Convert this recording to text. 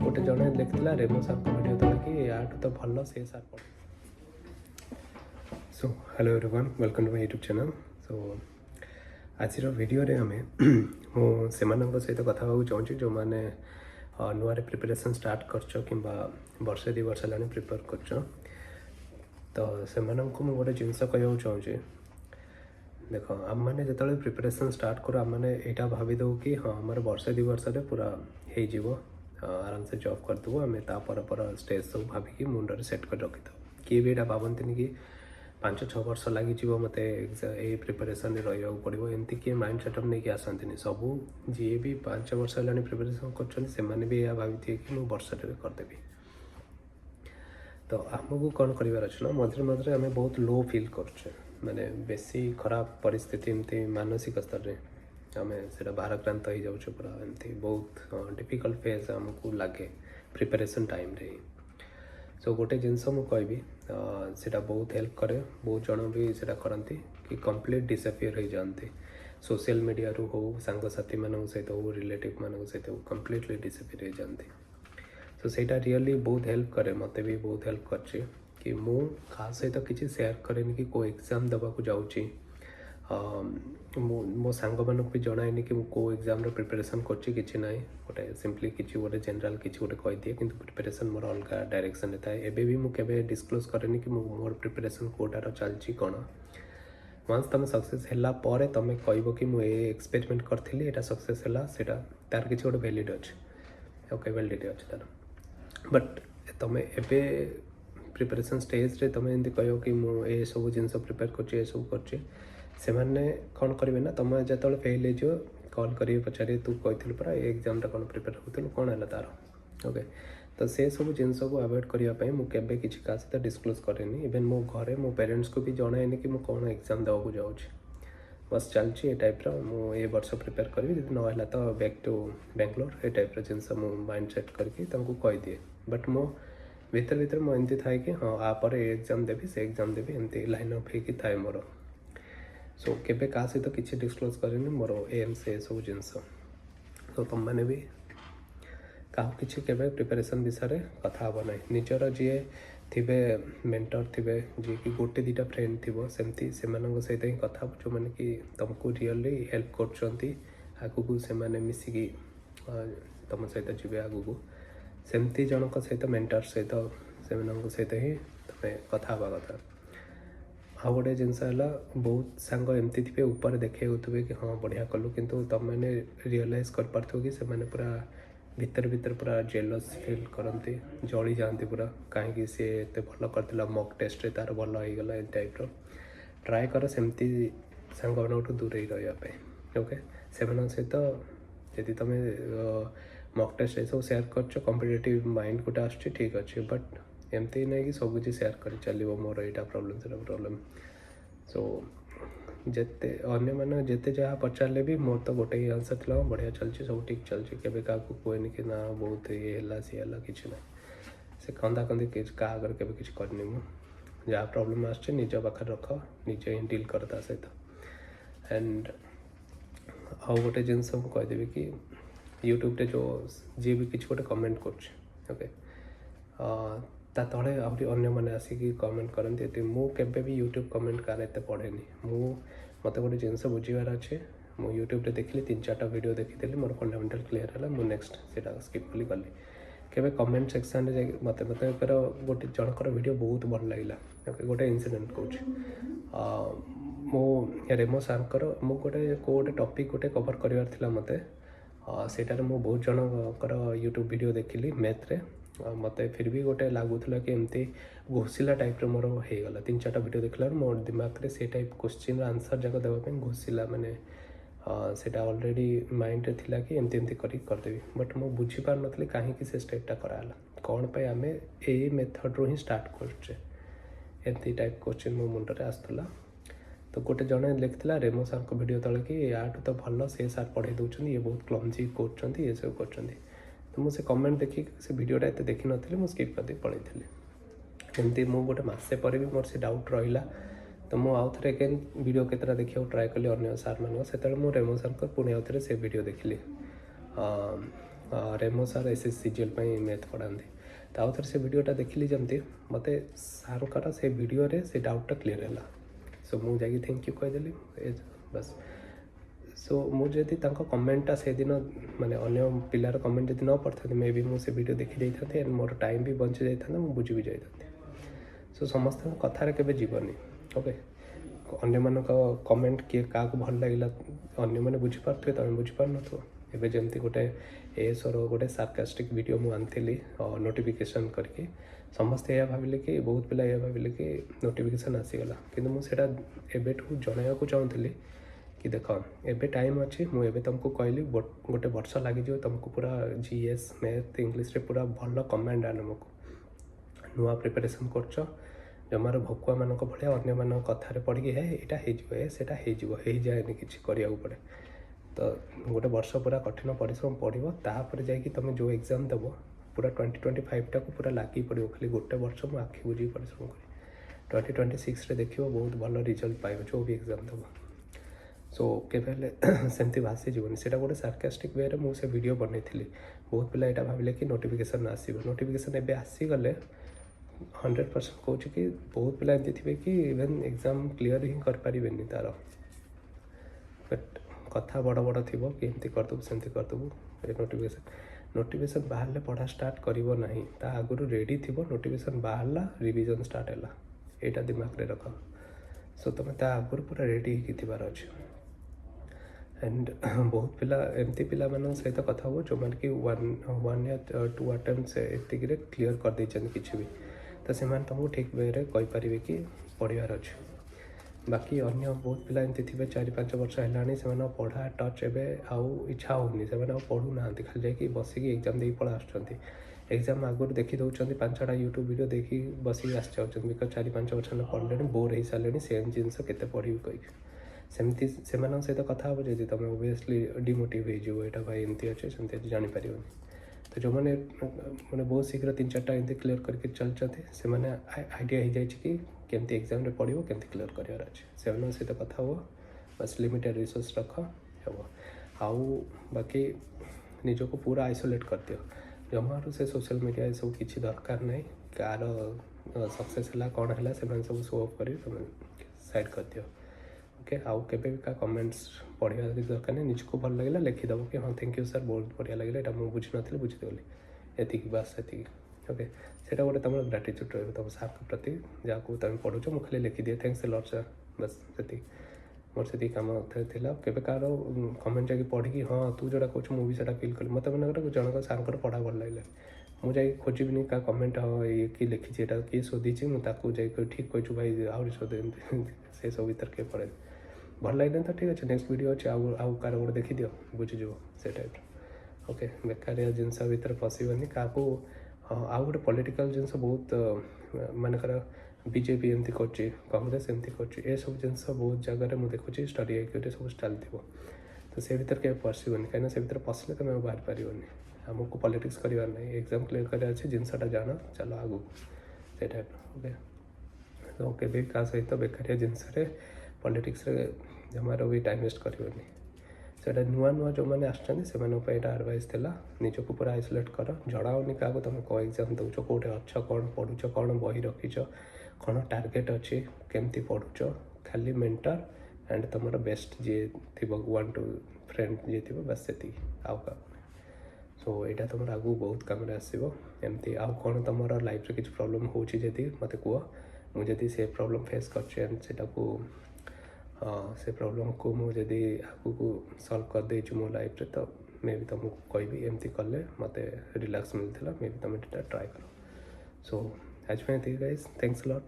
गोटे जड़े लिखा रेमो सार वीडियो तले कि याठू तो भल से सार पढ़। So hello everyone, welcome to my YouTube channel. So आज वीडियो रे आम मुझे सहित कथा चाहूँगी जो मैंने नुआ प्रिपरेशन स्टार्ट कर वर्षे 2 वर्ष है प्रिपेयर कर तो से गोटे जिनस कहूँ चाहूँगी। देख आम मैंने जो प्रिपरेशन स्टार्ट करूँ आम मैंने यहाँ भावी दो कि हाँ आम वर्षे 2 वर्ष पूरा हो आराम से जॉब करदेबू आम पर स्टेज सब भाविकी मुंडे सेट कर रखी था किए भी यहाँ भावती कि 5-6 वर्ष लगी मत ये प्रिपरेशन रहा पड़ो एमती किए माइंड सेटअप नहीं आसती सबू जी भी 5 वर्ष है प्रिपरेशन कर भी यह भावी थे कि मुझे वर्षे करदेवी। तो आमको कौन कर मझे मझे आम बहुत लो फिल कर माने बेसी खराब परिस्थिति एमती मानसिक स्तर में आम से भाराक्रांत हो जाऊँ पूरा एमती बहुत डिफिकल्ट फेज आमको लगे प्रिपरेशन टाइम रे। सो गोटे जिनस मुझे से बहुत हेल्प करे बहुत जन भी से करती कि कंप्लीट डिसअपियर हो जाती सोशल मीडिया रू हो सांगसाथी मान सहित हो रिलेटिव मान सहित हो कम्प्लीटली डिसअपियर हो जाती। सो सेटा रियली बहुत हेल्प करे मत भी बहुत हेल्प कर कि मु खास सहित किसी शेयर करेनि कि को एग्जाम देवाक जाऊँगी मो सांग मानक भी जनाएनि कि को एग्जाम प्रिपरेशन करछि गोटे सिंपली किसी गोटे जनरल किसी गोटे कह दिए कि प्रिपरेशन मोर अलग डायरेक्शन था एबे भी मुझे डिस्क्लोज करेनि कि मोर प्रिपरेशन कोटार चलछि कौन। वंस तुम सक्सेस है तुम कह कि मुझे एक्सपेरिमेंट करी यहाँ सक्सेस है सेटा तार किसी गोटे वैलिड अच्छे ओके वैलिडिटी अच्छे तार बट तुम एबे प्रिपरेशन स्टेज रे तुम एमती कह कि मुझे सब जिनस प्रिपेयर कर सब कर कौन करेंगे ना तुम जो फेल हो कॉल कर पचारे तू कही पूरा एग्जाम कौन प्रिपेयर होलु कौन है तार ओके। तो से सब जिन को अवॉइड करने मुझे किसी का सहित डिस्क्लोज करेनि इवेन मो घरे मो पेरेंट्स को भी जनाएनि कि मुझे कौन एग्जाम देवाक जाऊँगी बस चलती ये टाइप मुझे वर्ष प्रिपेयर करी जब ना तो बैक टू बेंगलोर ये टाइप जिनस माइंड सेट करके कह दिए बट मो भीतर भीतर मुझे थाए कि हाँ आपर एग्जाम देवी से एग्जाम देवी एमती लाइन अप हो थाए मोर। सो केबे का सहित किसी डिस्क्लोज करेनि मोर एम से सब जिनस। तो तुम मैंने भी क्या किसी केबे प्रिपरेशन विषय कथा हम ना निजर जी थे मेंटर थे जी कि गोटे 2टा फ्रेंड थी सेमती से सहित ही कथा जो मैंने कि तुमको रियली हेल्प कर से मिसिकी तुम सहित जी आगू सेमती जनक सहित मेंटर सहित से सहित ही तुम कथा हवा कथा। हाँ गोटे जिनस है बहुत सांग एमती थे ऊपर देखे होते कि हाँ बढ़िया कलु किंतु तुम मैंने रियलाइज कर पार्थो कि से मैंने पूरा भीतर भीतर पूरा जेलस फिल करती जली जाती पूरा कहीं सी एत भल कर मॉक टेस्ट तार भल होगला ए टाइप ट्राए कर सेमती सांग मानू दूरे रही ओके से सहित यदि तुम मॉक टेस्ट ये सब सेयार कर कॉम्पिटिटिव माइंड गोटे आस ठीक अच्छे बट एमती नहीं कि सब कुछ सेयार कर चलो मोर यहाँ प्रोब्लेम से प्रोब्लेम। सो जिते अन्य मैंने जिते जहाँ पचारे भी मोर तो गोटे ही आंसर था बढ़िया चलती सब ठीक चलती केवे क्या कहनी कि ना बहुत ये है सी है कि ना से कंदा कंदी क्या आगे के किसी करनी मुझे जहाँ प्रोब्लेम आसचे निज पाखे रख निजे ही डील कर सहित एंड आउ गोटे जिनस मुझेदेवी कि यूट्यूब रे जो जी भी किसी गोटे कमेंट कर ता तले आहरी अन्य मैंने आसिक कमेंट करती मुझे भी यूट्यूब कमेंट कार एत पढ़ेनि मत गोटे जिनस बुझार अच्छे मुझे यूट्यूब रे देखली 3-4टा वीडियो देखी मोर फंडामेंटल क्लीयर है मुझे नेक्स्ट से स्किप कली गली केवे कमेंट सेक्शन रे मत मत गोटे जनकर वीडियो बहुत भल लगे गोटे इनसीडेंट कौच मो रेमो सार मु गोटे टॉपिक गोटे कवर करार मत सेटार मु बहुत जनकर यूट्यूब वीडियो देखिली मैथ रे मत फिर भी गोटे लगुला कि एमती घोषिला टाइप मोर होगला 3-4टा वीडियो देखला मोर दिमाग रे से टाइप क्वेश्चन आंसर जाक देवाई घोषिला माने सेटा ऑलरेडी माइंड रे थिला कि एमती एमती करदेवी बट मु बुझी पार नथली काहे कि से स्टेपटा कराला कौन पे आमे a method row he start करछे एमती टाइप क्वेश्चन मो मुंड रे आस्तला। तो गोटे जड़े लिखा रेमो सार को वीडियो तले कि याठू तो भल से सार पढ़े दौरान ये बहुत क्लमजी कर ये सब कर तो मुझे कमेंट देखी से वीडियोटा एत देखी नी मुझे स्किप करदे पलैली एमती मु गोटे मसे पर भी मोर से डाउट रहा तो मुझे आउ थे अगेन वीडियो केतटा देखा ट्राए कली अन्य सार मान से रेमो सार पुणी आउ थे से वीडियो देखिली रेमो सार SSCGL मैथ पढ़ाते तो आउ थे से वीडियोटा देखिली जमती मत सार से वीडियो रे से डाउटा क्लीयर है सो मुझे थैंक यू कहीदेली बस सो मुझे कमेंटा से दिन माने अन्य पिलार कमेंट जब न पढ़ता मे भी मुझे वीडियो देखी जाता एंड मोर टाइम भी बंची जाता मुझे बुझी भी जाता सो समस्त कथार के जीवनी ओके अन्य मान कमेंट किए क्या भल लगे अन्य मैंने बुझीपारे तुम बुझीपार एवं जमती गोटे एएसर गोटे सार्कास्टिक वीडियो मुझे नोटिफिकेशन करके समस्ते यह भाविले कि बहुत पिला यह भाविले कि नोटिफिकेशन आसीगला कि मुझे एबेठू जनवाक चाहूँगी कि देख एबे टाइम अच्छी मुझे तुमको कहली गोटे वर्ष लगे तुमको पूरा GS मैथ इंग्लीश रे पूरा भल कमांड आनमको नुआ प्रिपरेशन कर जमार भकुआ मान भाया अन्य मान कथार पढ़ी है यहाँ होटा जाए कि पड़े तो गोटे वर्ष पूरा कठिन परिश्रम पड़ो तापर जा तुम जो एग्जाम देव पूरा 2025 टाक पूरा लगे पड़ो खाली गोटे वर्ष मुझे आखि बुझी परिश्रम करी 2026 रे देखिए बहुत भल रिजल्ट पाइब जो भी एग्जाम देव सो केवल सेमती भासीजी से गोटे सार्कास्टिक वे मुझे वीडियो बनई बहुत पिला यहाँ भाविले कि नोटिफिकेशन आसो नोटिफिकेशन एवं आसीगले 100% कौच कि बहुत पिला एमती थे कि इवेन एग्जाम क्लीयर ही करें तार बट कथा बड़ बड़ थी कि एमती करदेबू सेमती करदेबू नोटिफिकेशन बाहर पढ़ा स्टार्ट करना ता आगुरी रेडी थी नोटिफिकेशन बाहर रिविजन स्टार्ट है यहाँ दिमाग रे रख सो तुम ता आगुरी पूरा रेडी होबार अच्छे एंड बहुत पिला एमती पिला सहित कथा हो जो मैंने कि 1 या 2 अटेम्प्ट एतिक क्लीयर कर देछन किछि भी तो से तुमको ठीक वे कहींपारे कि पढ़ार अच्छे बाकी अन्य बहुत पिला एमती थे 4-5 वर्ष है से पढ़ा टच एवं आउ इच्छा होनी से पढ़ू ना खाली जाकि बसिक एग्जाम दे पड़ा आसुँच एग्जाम आगुरी देखी दौरान 5-6टा यूट्यूब वीडियो देखी बसिक आस बिकज 4-5 वर्ष पढ़ले बोर हो सारे सेम जिनस के पढ़ी कही सेमती से सहित कथा हो जी तुम ओबियसली डिमोटिवेट हो भाई एमती अच्छे सेमती अच्छे जापर तो जो मैंने मैंने बहुत शीघ्र 3-4टा एमती क्लीयर करके चलते से आइडिया हो जाए कि केमती एग्जाम रे पढ़ो केमती क्लीयर करार अच्छे से सहित कथा हो बस लिमिटेड रिसोर्स रख हम आउ बाकी निजक पूरा आइसोलेट कर दियो जमार से सोशल मीडिया ये सब किसी दरकार नहीं कार सक्सेस है कौन है से सब शो अफ कर साइड कर दियो ओके आउ केबे भी का कमेंट्स पढ़ा दरकार नहीं निजको भल लगे लिखिदेव कि हाँ थैंक यू सर बहुत बढ़िया लगे यहाँ मुझे बुझी नी बुझीदेली एति बास एति ओके सेटा गोटे तुम ग्राटिट्यूड रही तुम सार के प्रति जहाँ तुम पढ़ुच मुझे खाली लिखिदिए थैंक्स लॉट सर बस से मोर से कम केवे कार कमेंट जाकि पढ़ी हाँ तू जोड़ा कौच मुझे फील कली मत मन जनक सार पढ़ा भल लगे मुझे खोजी क्या कमेंट हाँ ये कि लिखी किए शोधी मुझे ठीक कहूँ भाई आहरी शोध से सब भर के पड़े भल लगे तो ठीक अच्छे नेक्स्ट वीडियो अच्छे आउ कार गोटे देखी दियो बुझीज से टाइप ओके बेकारिया जिनस भितर पशबनी क्या आउ गोटे पॉलिटिकल जिनस बहुत मानकर बीजेपी एमती कर कांग्रेस एमती कर सब जिनस बहुत जगह मुझे देखुची स्टडी होकर सब चलती तो से भर के पशबनी कहीं से भर पशले तुम बाहर पार आमको पॉलिटिक्स करार ना एग्जाम क्लीयर कर अच्छे जिनसा जान चलो आगू से टाइप ओके तो केवे क्या सहित बेकारिया जिनस पॉलिटिक्स जमार भी टाइम वेस्ट करनी से नुआ नुआ जो मैंने आसान आडभाइस निजक पूरा आइसोलेट कर जड़ाओनी क्या तुम कौ एग्जाम दौच कौटे अच्छ कौन पढ़ुच कौन बही रखीच कौन टार्गेट अच्छी केमती पढ़ुच खाली मेंटर एंड तुम बेस्ट जी थी 1-2 फ्रेंड जी थी बस से आउ का सो यहाँ तुम आगू बहुत कम आसो एमती आउ कौन तुम लाइफ रे किसी प्रॉब्लम होती मत कह मुझे से प्रॉब्लम फेस कर से प्रॉब्लम को मुझे आगू को सॉल्व कर दे मो लाइफ रे तो मे भी तुमको कहबी एमती कले मत रिलैक्स मिलता मे भी तुम ट्राए कर सो आज गाइस थैंक्स लॉट।